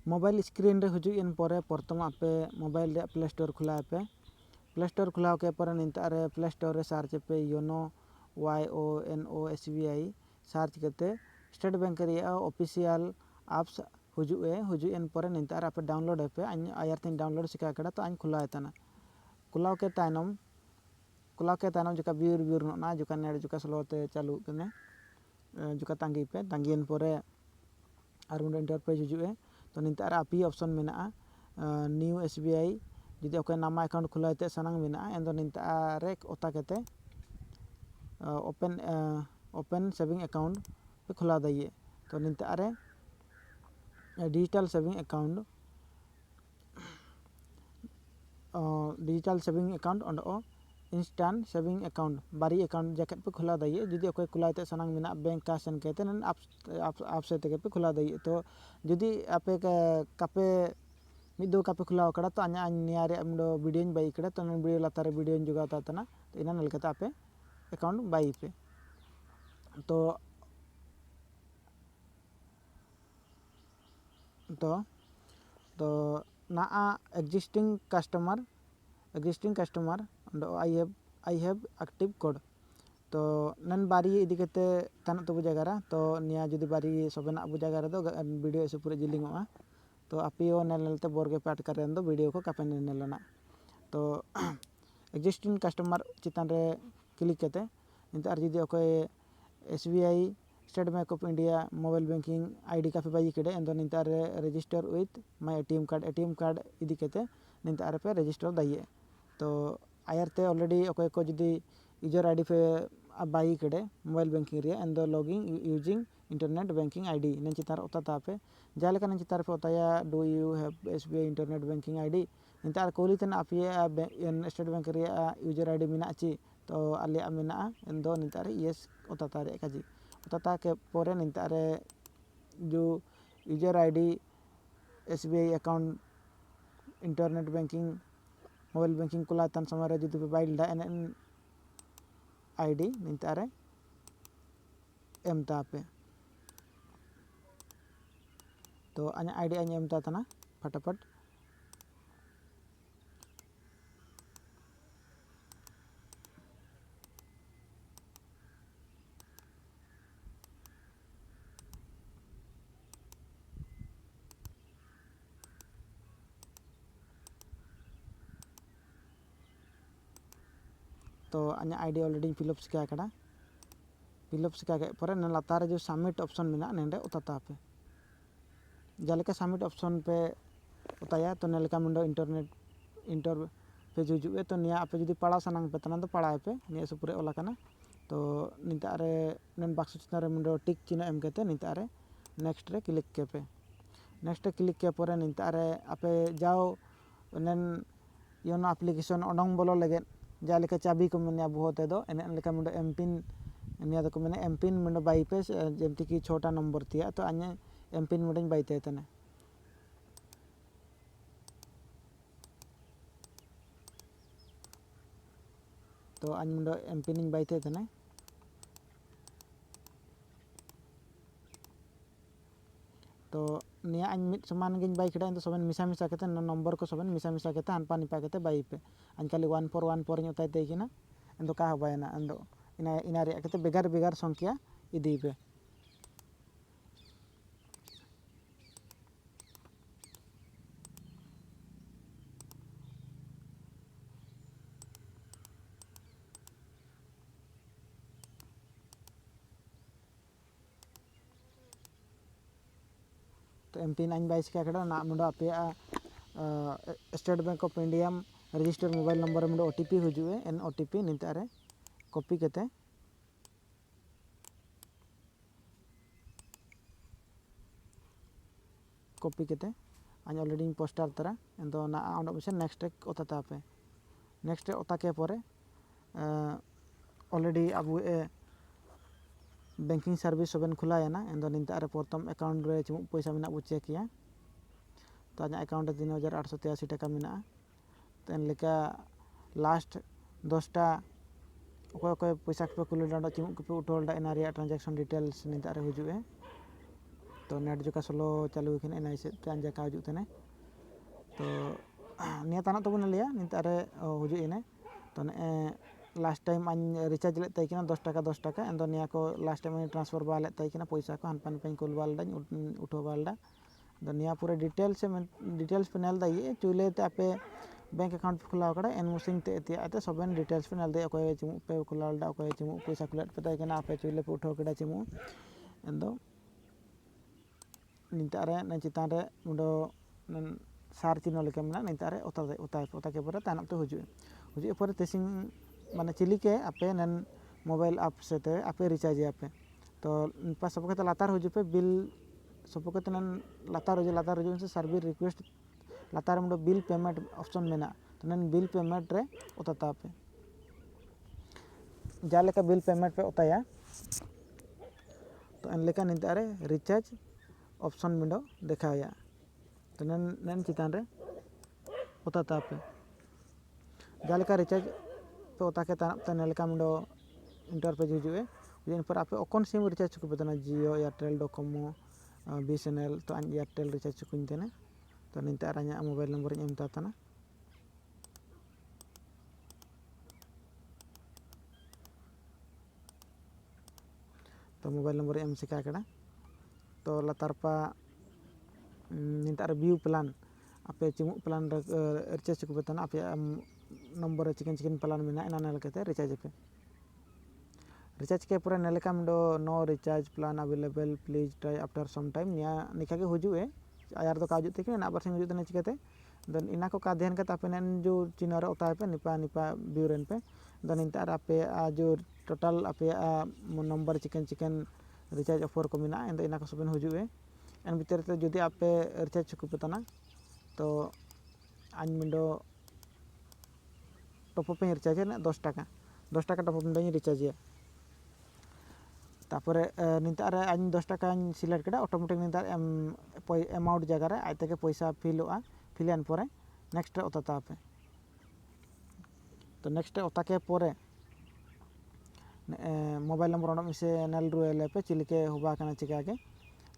Mobile screen रे हुजू इन परे प्रथम आपे मोबाइल रे प्ले स्टोर खुलाए पे प्ले स्टोर खुलाव के पर निंता रे प्ले स्टोर रे सर्च पे योनो YONO सर्च करते स्टेट बैंक रे ऑफिशियल एप्स हुजू इन पर निंता रे आपे डाउनलोड पे आयर तीन डाउनलोड सिका कड़ा तो आइन खुलाए तना खुलाव के तायनम जुका बिर ना जुका नेट जुका स्लोते चालू कने जुका तांगी पे तांगीन परे और उन इंटरफेस हुजू तो निंता रे आपी ऑप्शन मेना न्यू SBI जुदी ओके नामा अकाउंट खुलाते सनांग मेना एंदो निंता रे ओता केते ओपन सेविंग अकाउंट पे खुला दाइए तो निंता रे डिजिटल सेविंग अकाउंट अंडो इंस्टेंट सेविंग अकाउंट बारी अकाउंट जैकेट पे खुला दाइए जुदी ओके खुलाते सनांग मेना बैंक का सन कहते नन आप से तके पे खुला दाइए तो जुदी आपे कापे मिदो कापे खुलाव कड़ा तो अኛ निया रे हमदो वीडियो बाई कड़ा तो वीडियो लातारे वीडियो जुगा तना तो इना नलकता आपे अकाउंट बाई पे तो ना existing customer undo I have active code तो नन बारी इदी कते तन तो जगह तो निया जुदी बारी सबना अबु जगह तो वीडियो से पूरे जिलिंगोआ तो आपियो नेलते बोरगे पाट करें दो वीडियो को कापे नेलना तो एग्जिस्टिंग कस्टमर चितान रे क्लिक करते निंता जुदी okay SBI State Bank of India mobile banking ID काफे बाई केडे एंदो निंता रे register with my ATM card इदी कते निंता रे पे रजिस्टर दाइए तो आयरते ऑलरेडी ओके को जुदी यूजर ID पे बाई केडे मोबाइल बैंकिंग रे एंदो logging using internet banking ID नें चितार ओता तापे जालेका नें चितार पे ओताया do you have SBI internet banking ID निंता कोली तना आपिया स्टेट बैंक रे यूजर ID मेना ची तो आलिया मेना एंदो निंता रे यस ओता तारे काजी ओता के पोरे निंता रे जो user ID SBI account internet banking mobile banking कुला तन समय जुदी पे बाइल दा एन ID निंता रे एम तापे तो अኛ ID अñ एम तना फटाफट तो अኛ ID ऑलरेडी फिलअप सिका कड़ा के पर लातार जो सबमिट ऑप्शन मेना नेंडे उताता पे जालेका सबमिट ऑप्शन पे उताया तो नेलेका मुंडो इंटर पे जुजुए तो निया आपे जुदी पढ़ा सनांग पे तना तो पढ़ाए पे निया सुपुरे ओला कना तो निंता रे नेन बक्स चिन्ह रे मुंडो टिक चिन्ह एम केते निंता रे नेक्स्ट रे क्लिक के पे नेक्स्ट रे क्लिक के परे निंता रे आपे जाओ नेन योनो एप्लीकेशन ओडोंग बोलो लगे जालेका चाबी को मेने बहुते दो एने लेका मुंडो एमपिन निया को मैंने एमपिन मुंडो बाई पे जमती की छोटा नंबर थिया तो अኛ एमपिन मुंडो बाई ते तने तो अñ मुंडो एमपिन बाई ते तने तो निया अñ मिट समान गिन बाई केडा तो सबन मिसा केते नंबर को सबन मिसा केते हानपा निपा केते बाई पे अñ खाली 1 ᱧ उताय ते किना एंदो का हबायना एंदो इना रे केते बेगार संख्या इदी पे तो एमपिन अñ बाई सिका केडा ना मुंडो आपे State Bank of India register mobile number मुंडो OTP हुजुए एन OTP निंता रे कॉपी केते अñ ऑलरेडी पोस्टर तरा एंदो ना ओंडो मिशन नेक्स्ट ओता पे नेक्स्ट ओता के परे ऑलरेडी अबु बैंकिंग सर्विस सबन खुलायना एंदो निंता रे प्रथम अकाउंट रे चुमुक पैसा मेना बु चेक किया तो अኛ अकाउंट 3883 टाका मेना तो एन लेका लास्ट 10टा ओको पैसा पे कुल डांडो चुमुक पे उठोल डा एना रे ट्रांजैक्शन डिटेल्स निंता रे हुजुए तो नेट जोका स्लो चालू होना इना हिसाब से आन जाका हजू थे तो निया ताना तबन लिया नितारे हजू इने तो ने लास्ट टाइम आन रिचार्ज ले तैकिना 10 टाका एंदो निया को लास्ट टाइम ट्रांसफर बाले तैकिना पैसा को हनपान पे कुल बालडा उठो बालडा तो निया पूरा डिटेल्स पे नेल दा ये चुले ते आपे बैंक अकाउंट पे खुलाव कड़ा एन मुसिंग ते एते सबन डिटेल्स पे नेल दे अकोय चिमु पे खुलावलडा अकोय चिमु पैसा खुलेट पे तैकिना आपे चुले पे उठो कड़ा चिमु एंदो नितारे न चितान रे मुंडो सार चिन्ह लेके मेना नितारे ओता के परे तानम ते हुजू परे तेसिंग माने चिलिके आपे नन मोबाइल ऐप से ते आपे रिचार्ज आपे तो पास सब के लातार हुजू पे बिल सब के नन लातार हुजू से सर्विस रिक्वेस्ट लातार मुंडो बिल पेमेंट ऑप्शन मेना तो नन बिल पेमेंट रे ओता आपे जाले का बिल पेमेंट पे ओताया तो एन लेका नितारे रिचार्ज ऑप्शन मुंडो देखाया तो नन चितान रे ओता आपे जाले का रिचार्ज पे ओता के नेलका मुंडो इंटरफेस हुजूए इन पर आपे ओकन सिम रिचार्ज को बेतना जियो एयरटेल डोकोमो बीएसएनएल तो आन एयरटेल रिचार्ज को इंतने तो निते आराnya मोबाइल नंबर एम तातना तो मोबाइल नंबर एम सिका कड़ा तो लातार पा निते व्यू प्लान आपे चिमु प्लान रिचार्ज को बेतना आपे नंबर चिकन प्लान मेना इना नेल कते रिचार्ज पे रिचार्ज के पूरा नेलका मुंडो no recharge plan available please try after some time निया निका के हुजूए आयार दो काजू ते ना बार हुजू तने चिकाते दन इना को का ध्यान कता पेन जो चिनोरे ओता पे निपा ब्यूरेन पे दन इंतार आपे जो टोटल आपे नंबर चिकन रिचार्ज ऑफर को मिना एंड इना को सबन हुजूए एन भीतर ते जदी आपे रिचार्ज को पतना तो आन मुंडो टॉप अप रिचार्ज ना 10 टाका टॉप अप मुंडो रिचार्ज तापरे नितारे आन 10 टाका सिलेक्ट कड़ा ऑटोमेटिक नितार अमाउंट जगह रे आते के पैसा फिलन परे नेक्स्ट ओता पे तो नेक्स्ट ओता के परे मोबाइल नंबर ओंडो मिसे नेल रुएले पे चिलिके हुबा कना चिका के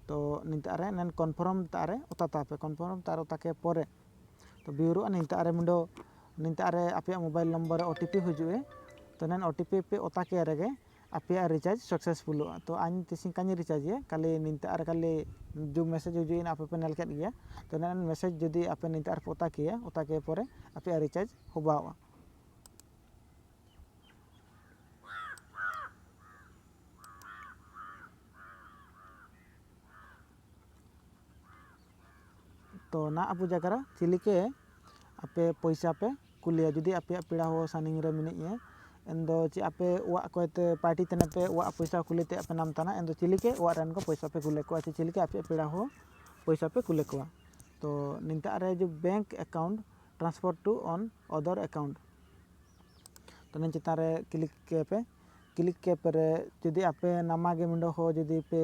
तो नितारे नन कन्फर्म तारे ओता पे कन्फर्म तार ओता के परे तो ब्यूरो नितारे मुंडो नितारे आपे मोबाइल नंबर ओटीपी हुजुए तो नन ओटीपी पे ओता के रेगे आपे रिचार्ज सक्सेसफुल तो आन तिसिंग कानी रिचार्ज ये काली नितारे काली जो मैसेज हुजुइन आपे पे नेल केट गया तो नन मैसेज जदी आपे नितार ओता के परे आपे रिचार्ज होबावा तो ना अबु जगह चिलिके आपे पैसा पे कुलिया जदी आपे पेड़ा हो सानिंग रे मिनिए एंदो ची आपे वा कोते पार्टी तने पे वा पैसा कुलेते आपे नाम तना एंदो चिलिके वा रन को पैसा पे कुले को ची चिलिके आपे पेड़ा हो पैसा पे कुले को तो निंता रे जो bank account transfer to another account तो निन चिता रे क्लिक के पे जदी आपे नामा गे मिंडो हो जदी पे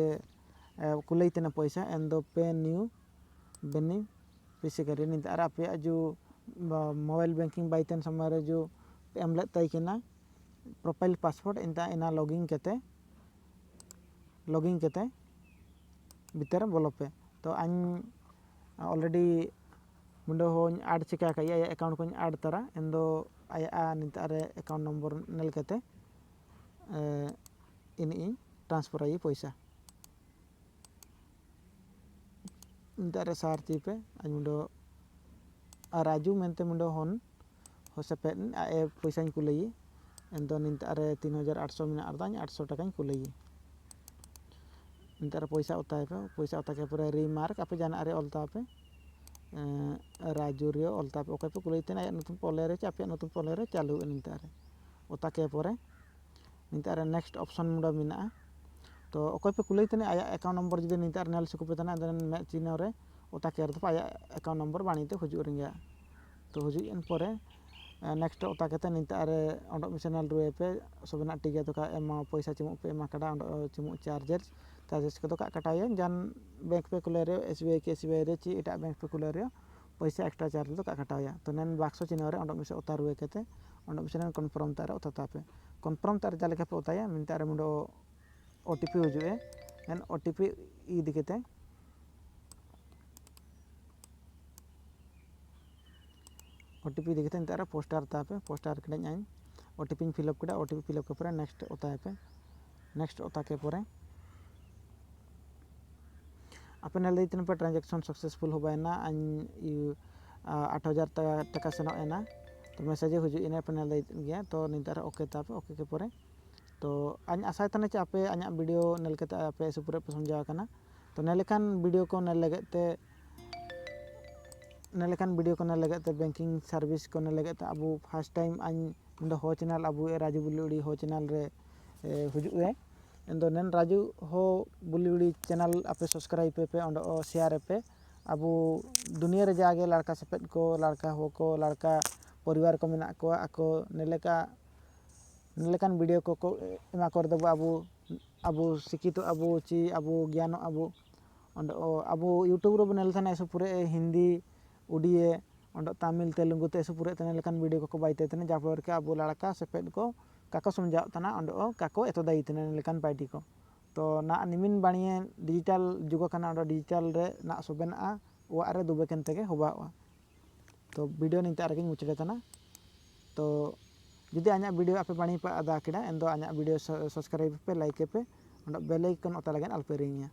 कुले तने पैसा एंदो पे न्यू बेनिफिशियरी निंता रे आपे जो मोबाइल बैंकिंग बाइतन समय जो एमले तैकिना प्रोफाइल पासवर्ड इंता इना लॉगिन केते भीतर बोलो पे तो आन ऑलरेडी मुंडो हो ऐड चिका का या अकाउंट को ऐड तरा एंदो आया निता रे अकाउंट नंबर नेल केते इन ट्रांसफर आई पैसा निता रे सार्च पे आन मुंडो राजू मेंते मुंडो होन होसेपे आए पैसा कुलई एंदो निता रे 3800 मिना अर्दाñ 800 टाका कुलई निता रे पैसा ओता के पूरा रिमार्क आपे जाना रे ऑलता पे राजू रियो ऑलता पे ओके पे कुलई तेना या नतुन पोले रे चापे नतुन पोले रे चालू निता रे ओता के परे निता रे नेक्स्ट ऑप्शन मुंडो मिना तो ओके पे कुलई तेना आया अकाउंट नंबर जदी निता रे नेल सुकु पे तना देन मे चिनो रे ओता के रे आया अकाउंट नंबर बाणीते हुजु रिंगा तो हुजु इन परे नेक्स्ट ओता केते निता रे ओंडो मिशनल रुए पे सबना टिगे तो का एमा पैसा चिमु पे एमा कड़ा ओंडो चिमु चार्जेस को तो का कटाय जान बैंक पे कुले रे एसबीआई रे ची एटा बैंक पे कुले रे पैसा एक्स्ट्रा चार्ज तो का कटाया तो नन बाक्सो चिनो रे ओंडो मिसे ओता रुए केते ओंडो मिशनल कन्फर्म तारे ओता पे कन्फर्म तारे जाले पे ओताया मिनता रे मुंडो ओटीपी हुजुए एन ओटीपी इदी केते OTP ᱤᱫᱤ ᱠᱟᱛᱮᱫ ᱱᱤᱛᱚᱜ ᱟᱨ ᱯᱳᱥᱴᱟᱨ ᱛᱟᱯᱮ ᱯᱳᱥᱴᱟर ᱠᱮᱫᱟᱹᱧ ᱟᱹᱧ OTP ᱤᱧ ᱯᱷᱤᱞᱟᱯ ᱠᱮᱫᱟ OTP ᱯᱷᱤᱞᱟᱯ ᱠᱮᱫ ᱯᱚᱨᱮ नेक्ᱥᱴ ᱚᱛᱟᱭ ᱯᱮ नेक्स्ट ओता के परे आपे नेल दी पे ट्रांजेक्शन सक्सेसफुल हो बायना 8000 टाका सेनो एना तो मेसेज हजु इना पे नेल दी गया तो नितार ओके तापे ओके के परे तो अñ आशा तने चे आपे अñ वीडियो नेल केते आपे सुपुरे पे समझा कना तो नेलेकान वीडियो को नेल लगते नेलेकान वीडियो को नेल लगते बैंकिंग सर्विस को नेल लगते अबु फर्स्ट टाइम अñ मुंडा हो चैनल अबु राजू बुलिउली हो चैनल रे हजु ए एंदो नेन राजू हो बुलिउली चैनल आपे सब्सक्राइब पे ओंडो शेयर पे अबु दुनिया रे जागे लड़का सपेट को लड़का हो को लड़का परिवार को मेना को आको नेलेकान वीडियो को एमा कर दबो अबु शिक्षित अबु ची अबु ज्ञान अबु ओंडो अबु यूट्यूब रो नेल थाने सु पूरे हिंदी उड़िया ओंडो तमिल तेलुगु ते सु पूरे तने लेकान वीडियो को बाइते तने जाफर के अबु लड़का सपेट को काको समझाव तना ओंडो काको एतो दाई तने लेकान पार्टी को तो ना निमिन बाणिये डिजिटल जुग कना ओंडो डिजिटल रे ना सोबेना वा रे दुबे केनते के होबावा तो वीडियो निते आरगे मुचड़े तना तो जुदी आ냐 वीडियो आपे बाणी पे आदा केडा एंदो आ냐 वीडियो सब्सक्राइब पे लाइक पे ओंडो बेल आइकन ओता लगेन अल्पे रिंगिया।